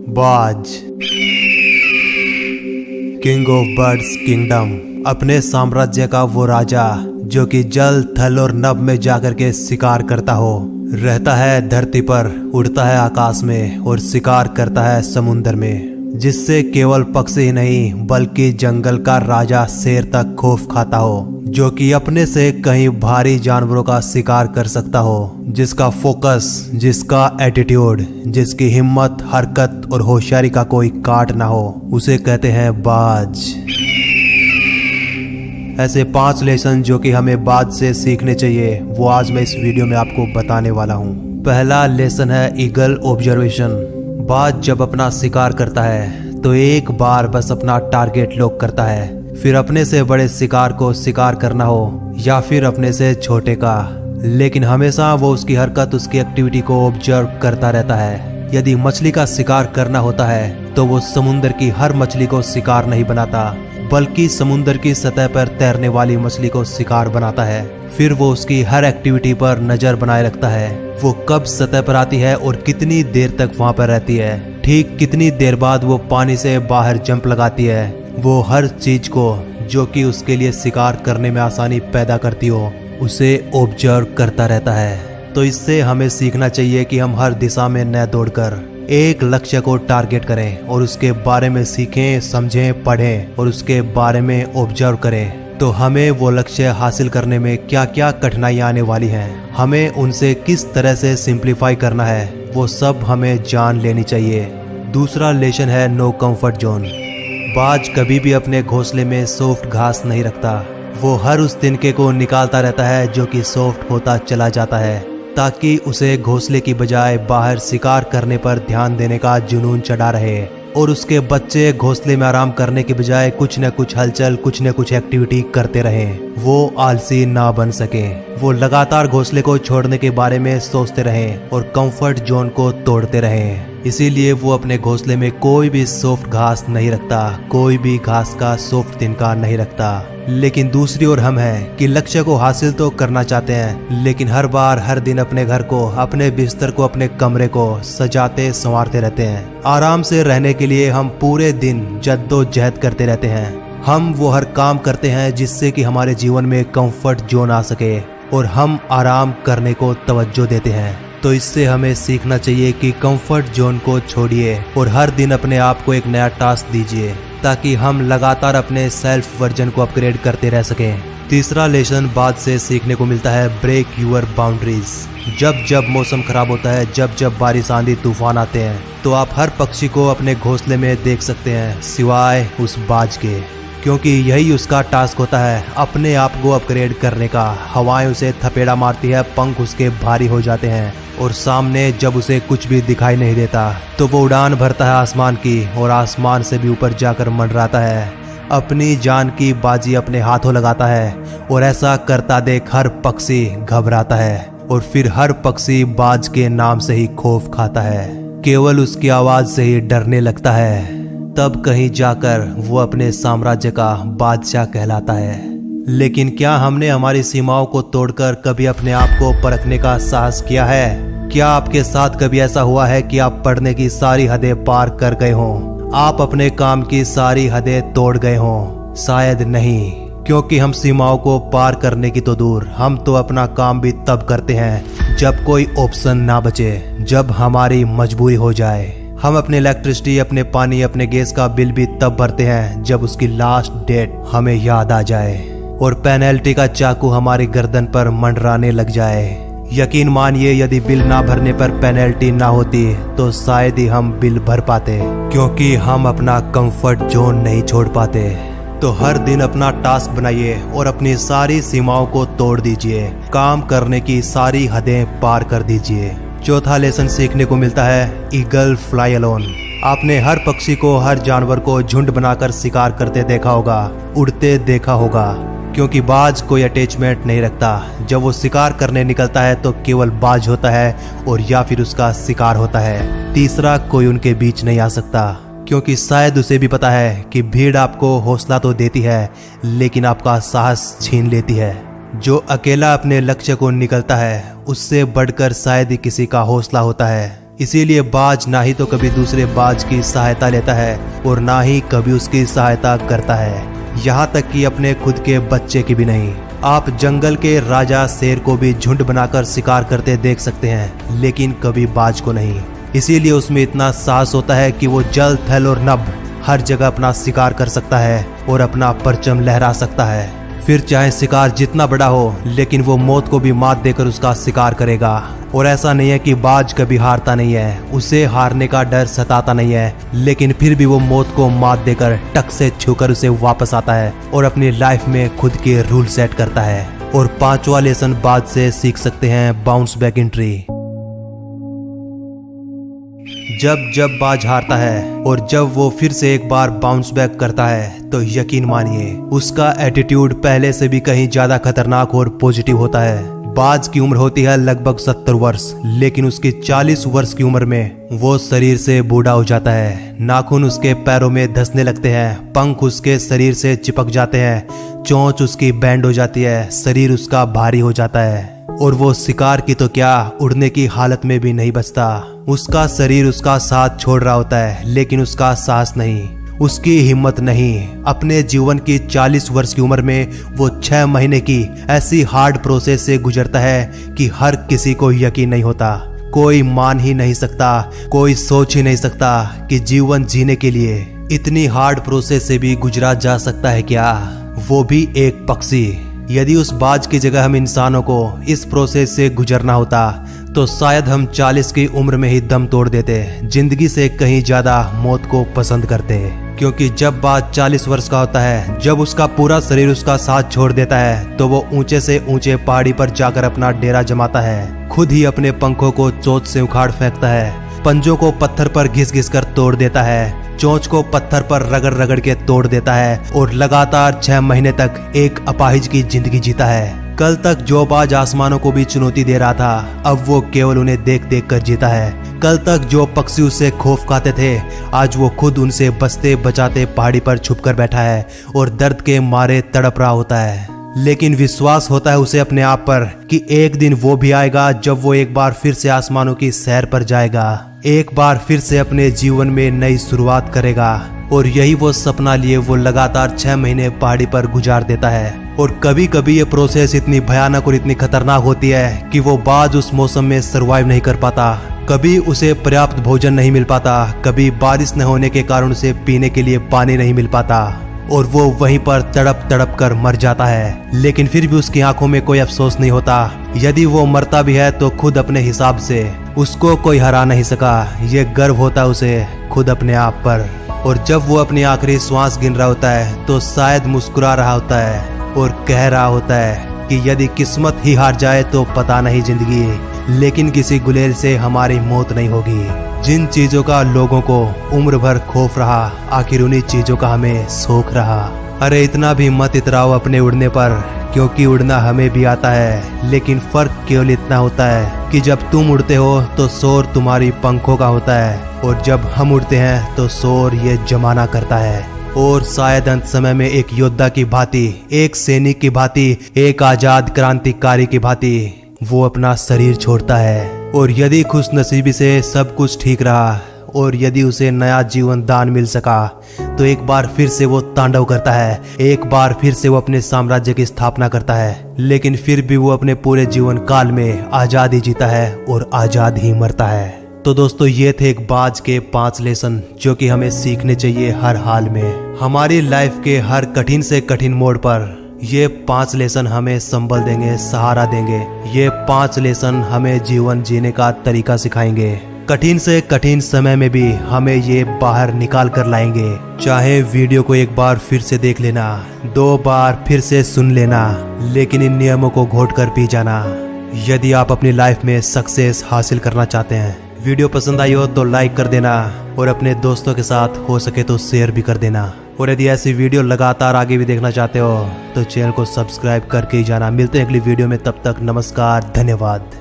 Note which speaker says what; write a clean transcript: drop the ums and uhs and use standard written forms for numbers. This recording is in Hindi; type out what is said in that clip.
Speaker 1: बाज, किंग ऑफ बर्ड्स किंगडम, अपने साम्राज्य का वो राजा जो कि जल, थल और नभ में जाकर के शिकार करता हो। रहता है धरती पर, उड़ता है आकाश में और शिकार करता है समुद्र में, जिससे केवल पक्षी ही नहीं बल्कि जंगल का राजा शेर तक खौफ खाता हो, जो कि अपने से कहीं भारी जानवरों का शिकार कर सकता हो, जिसका फोकस, जिसका एटीट्यूड, जिसकी हिम्मत, हरकत और होशियारी का कोई काट ना हो, उसे कहते हैं बाज। ऐसे 5 लेसन जो कि हमें बाज से सीखने चाहिए, वो आज मैं इस वीडियो में आपको बताने वाला हूँ। पहला लेसन है ईगल ऑब्जर्वेशन। बाज जब अपना शिकार करता है तो एक बार बस अपना टारगेट लॉक करता है, फिर अपने से बड़े शिकार को शिकार करना हो या फिर अपने से छोटे का, लेकिन हमेशा वो उसकी हरकत, उसकी एक्टिविटी को ऑब्जर्व करता रहता है। यदि मछली का शिकार करना होता है तो वो समुद्र की हर मछली को शिकार नहीं बनाता, बल्कि समुद्र की सतह पर तैरने वाली मछली को शिकार बनाता है। फिर वो उसकी हर एक्टिविटी पर नजर बनाए रखता है, वो कब सतह पर आती है और कितनी देर तक वहां पर रहती है, ठीक कितनी देर बाद वो पानी से बाहर जंप लगाती है। वो हर चीज को जो कि उसके लिए शिकार करने में आसानी पैदा करती हो, उसे ऑब्जर्व करता रहता है। तो इससे हमें सीखना चाहिए कि हम हर दिशा में न दौड़कर एक लक्ष्य को टारगेट करें और उसके बारे में सीखें, समझें, पढ़ें और उसके बारे में ऑब्जर्व करें। तो हमें वो लक्ष्य हासिल करने में क्या क्या कठिनाइयाँ आने वाली हैं, हमें उनसे किस तरह से सिंप्लीफाई करना है, वो सब हमें जान लेनी चाहिए। दूसरा लेसन है नो कंफर्ट जोन। बाज कभी भी अपने घोंसले में सॉफ्ट घास नहीं रखता, वो हर उस तिनके को निकालता रहता है जो कि सॉफ्ट होता चला जाता है, ताकि उसे घोंसले की बजाय बाहर शिकार करने पर ध्यान देने का जुनून चढ़ा रहे और उसके बच्चे घोंसले में आराम करने के बजाय कुछ न कुछ हलचल, कुछ न कुछ एक्टिविटी करते रहें, वो आलसी ना बन सके। वो लगातार घोंसले को छोड़ने के बारे में सोचते रहें और कंफर्ट जोन को तोड़ते रहें। इसीलिए वो अपने घोंसले में कोई भी सॉफ्ट घास नहीं रखता, कोई भी घास का सॉफ्ट तिनका नहीं रखता। लेकिन दूसरी ओर हम हैं कि लक्ष्य को हासिल तो करना चाहते हैं, लेकिन हर बार, हर दिन अपने घर को, अपने बिस्तर को, अपने कमरे को सजाते संवारते रहते हैं। आराम से रहने के लिए हम पूरे दिन जद्दोजहद करते रहते हैं। हम वो हर काम करते हैं जिससे कि हमारे जीवन में कंफर्ट जोन आ सके और हम आराम करने को तवज्जो देते हैं। तो इससे हमें सीखना चाहिए कि कंफर्ट जोन को छोड़िए और हर दिन अपने आप को एक नया टास्क दीजिए, ताकि हम लगातार अपने सेल्फ वर्जन को अपग्रेड करते रह सकें। तीसरा लेसन बाज से सीखने को मिलता है ब्रेक यूर बाउंड्रीज। जब जब मौसम खराब होता है, जब जब बारिश, आंधी, तूफान आते हैं, तो आप हर पक्षी को अपने घोंसले में देख सकते हैं सिवाय उस बाज के, क्योंकि यही उसका टास्क होता है, अपने आप को अपग्रेड करने का। हवाएं उसे थपेड़ा मारती है, पंख उसके भारी हो जाते हैं और सामने जब उसे कुछ भी दिखाई नहीं देता तो वो उड़ान भरता है आसमान की और आसमान से भी ऊपर जाकर मंडराता है, अपनी जान की बाजी अपने हाथों लगाता है और ऐसा करता देख हर पक्षी घबराता है और फिर हर पक्षी बाज के नाम से ही खौफ खाता है, केवल उसकी आवाज से ही डरने लगता है। तब कहीं जाकर वो अपने साम्राज्य का बादशाह कहलाता है। लेकिन क्या हमने हमारी सीमाओं को तोड़कर कभी अपने आप को परखने का साहस किया है? क्या आपके साथ कभी ऐसा हुआ है कि आप पढ़ने की सारी हदें पार कर गए हों, आप अपने काम की सारी हदें तोड़ गए हों? शायद नहीं, क्योंकि हम सीमाओं को पार करने की तो दूर, हम तो अपना काम भी तब करते हैं जब कोई ऑप्शन ना बचे, जब हमारी मजबूरी हो जाए। हम अपने इलेक्ट्रिसिटी, अपने पानी, अपने गैस का बिल भी तब भरते हैं जब उसकी लास्ट डेट हमें याद आ जाए और पेनल्टी का चाकू हमारी गर्दन पर मंडराने लग जाए। यकीन मानिए, यदि बिल ना भरने पर पेनल्टी ना होती तो शायद ही हम बिल भर पाते, क्योंकि हम अपना कंफर्ट जोन नहीं छोड़ पाते। तो हर दिन अपना टास्क बनाइए और अपनी सारी सीमाओं को तोड़ दीजिए, काम करने की सारी हदें पार कर दीजिए। चौथा लेसन सीखने को मिलता है ईगल फ्लाई अलोन। आपने हर पक्षी को, हर जानवर को झुंड बनाकर शिकार करते देखा होगा, उड़ते देखा होगा, क्योंकि बाज कोई अटैचमेंट नहीं रखता। जब वो शिकार करने निकलता है तो केवल बाज होता है और या फिर उसका शिकार होता है, तीसरा कोई उनके बीच नहीं आ सकता, क्योंकि शायद उसे भी पता है कि भीड़ आपको हौसला तो देती है लेकिन आपका साहस छीन लेती है। जो अकेला अपने लक्ष्य को निकलता है उससे बढ़कर शायद ही किसी का हौसला होता है। इसीलिए बाज ना ही तो कभी दूसरे बाज की सहायता लेता है और ना ही कभी उसकी सहायता करता है, यहाँ तक कि अपने खुद के बच्चे की भी नहीं। आप जंगल के राजा शेर को भी झुंड बनाकर शिकार करते देख सकते हैं, लेकिन कभी बाज को नहीं। इसीलिए उसमें इतना साहस होता है कि वो जल थल और नभ हर जगह अपना शिकार कर सकता है और अपना परचम लहरा सकता है। फिर चाहे शिकार जितना बड़ा हो, लेकिन वो मौत को भी मात देकर उसका शिकार करेगा। और ऐसा नहीं है कि बाज कभी हारता नहीं है, उसे हारने का डर सताता नहीं है, लेकिन फिर भी वो मौत को मात देकर टक से छूकर उसे वापस आता है और अपनी लाइफ में खुद के रूल सेट करता है। और पांचवा लेसन बाज से सीख सकते हैं, बाउंस बैक एंट्री। जब बाज हारता है और जब वो फिर से एक बार बाउंस बैक करता है तो यकीन मानिए उसका एटीट्यूड पहले से भी कहीं ज्यादा खतरनाक और पॉजिटिव होता है। बाज की उम्र होती है लगभग 70 वर्ष, लेकिन उसकी 40 वर्ष की उम्र में वो शरीर से बूढ़ा हो जाता है। नाखून उसके पैरों में धंसने लगते हैं, पंख उसके शरीर से चिपक जाते हैं, चोंच उसकी बैंड हो जाती है, शरीर उसका भारी हो जाता है और वो शिकार की तो क्या उड़ने की हालत में भी नहीं बचता। उसका शरीर उसका साथ छोड़ रहा होता है, लेकिन उसका साहस नहीं, उसकी हिम्मत नहीं। अपने जीवन की 40 वर्ष की उम्र में वो 6 महीने की ऐसी हार्ड प्रोसेस से गुजरता है कि हर किसी को यकीन नहीं होता। कोई मान ही नहीं सकता, कोई सोच ही नहीं सकता कि जीवन जीने के लिए इतनी हार्ड प्रोसेस से भी गुजरा जा सकता है क्या, वो भी एक पक्षी। यदि उस बाज की जगह हम इंसानों को इस प्रोसेस से गुजरना होता तो शायद हम 40 की उम्र में ही दम तोड़ देते, जिंदगी से कहीं ज्यादा मौत को पसंद करते। क्योंकि जब बाज 40 वर्ष का होता है, जब उसका पूरा शरीर उसका साथ छोड़ देता है, तो वो ऊंचे से ऊंचे पहाड़ी पर जाकर अपना डेरा जमाता है, खुद ही अपने पंखों को चोंच से उखाड़ फेंकता है, पंजों को पत्थर पर घिस घिस कर तोड़ देता है, चोंच को पत्थर पर रगड़ रगड़ के तोड़ देता है और लगातार 6 महीने तक एक अपाहिज की जिंदगी जीता है। कल तक जो बाज आसमानों को भी चुनौती दे रहा था, अब वो केवल उन्हें देख देख कर जीता है। कल तक जो पक्षी उससे खौफ खाते थे, आज वो खुद उनसे बचते बचाते पहाड़ी पर छुप कर बैठा है और दर्द के मारे तड़प रहा होता है। लेकिन विश्वास होता है उसे अपने आप पर कि एक दिन वो भी आएगा जब वो एक बार फिर से आसमानों की सैर पर जाएगा, एक बार फिर से अपने जीवन में नई शुरुआत करेगा। और यही वो सपना लिए वो लगातार 6 महीने पहाड़ी पर गुजार देता है। और कभी कभी ये प्रोसेस इतनी भयानक और इतनी खतरनाक होती है कि वो बाज उस मौसम में सरवाइव नहीं कर पाता। कभी उसे पर्याप्त भोजन नहीं मिल पाता, कभी बारिश न होने के कारण उसे पीने के लिए पानी नहीं मिल पाता और वो वहीं पर तड़प तड़प कर मर जाता है। लेकिन फिर भी उसकी आंखों में कोई अफसोस नहीं होता। यदि वो मरता भी है तो खुद अपने हिसाब से, उसको कोई हरा नहीं सका। ये गर्व होता है उसे खुद अपने आप पर। और जब वो अपनी आखिरी श्वास गिन रहा होता है तो शायद मुस्कुरा रहा होता है और कह रहा होता है कि यदि किस्मत ही हार जाए तो पता नहीं जिंदगी, लेकिन किसी गुलेल से हमारी मौत नहीं होगी। जिन चीजों का लोगों को उम्र भर खौफ रहा, आखिर उन्हीं चीजों का हमें शौक रहा। अरे इतना भी मत इतराओ अपने उड़ने पर, क्योंकि उड़ना हमें भी आता है, लेकिन फर्क केवल इतना होता है कि जब तुम उड़ते हो तो शोर तुम्हारी पंखों का होता है और जब हम उड़ते हैं तो शोर ये जमाना करता है। और शायद अंत समय में एक योद्धा की भांति, एक सैनिक की भांति, एक आजाद क्रांतिकारी की भांति वो अपना शरीर छोड़ता है। और यदि खुशनसीबी से सब कुछ ठीक रहा और यदि उसे नया जीवन दान मिल सका तो एक बार फिर से वो तांडव करता है, एक बार फिर से वो अपने साम्राज्य की स्थापना करता है। लेकिन फिर भी वो अपने पूरे जीवन काल में आजाद ही जीता है और आजाद ही मरता है। तो दोस्तों ये थे एक बाज के 5 लेसन जो कि हमें सीखने चाहिए हर हाल में। हमारी लाइफ के हर कठिन से कठिन मोड़ पर ये 5 लेसन हमें संबल देंगे, सहारा देंगे। ये 5 लेसन हमें जीवन जीने का तरीका सिखाएंगे। कठिन से कठिन समय में भी हमें ये बाहर निकाल कर लाएंगे। चाहे वीडियो को एक बार फिर से देख लेना, 2 बार फिर से सुन लेना, लेकिन इन नियमों को घोट कर पी जाना यदि आप अपनी लाइफ में सक्सेस हासिल करना चाहते हैं। वीडियो पसंद आई हो तो लाइक कर देना और अपने दोस्तों के साथ हो सके तो शेयर भी कर देना। और यदि ऐसी वीडियो लगातार आगे भी देखना चाहते हो तो चैनल को सब्सक्राइब करके ही जाना। मिलते हैं अगली वीडियो में, तब तक नमस्कार, धन्यवाद।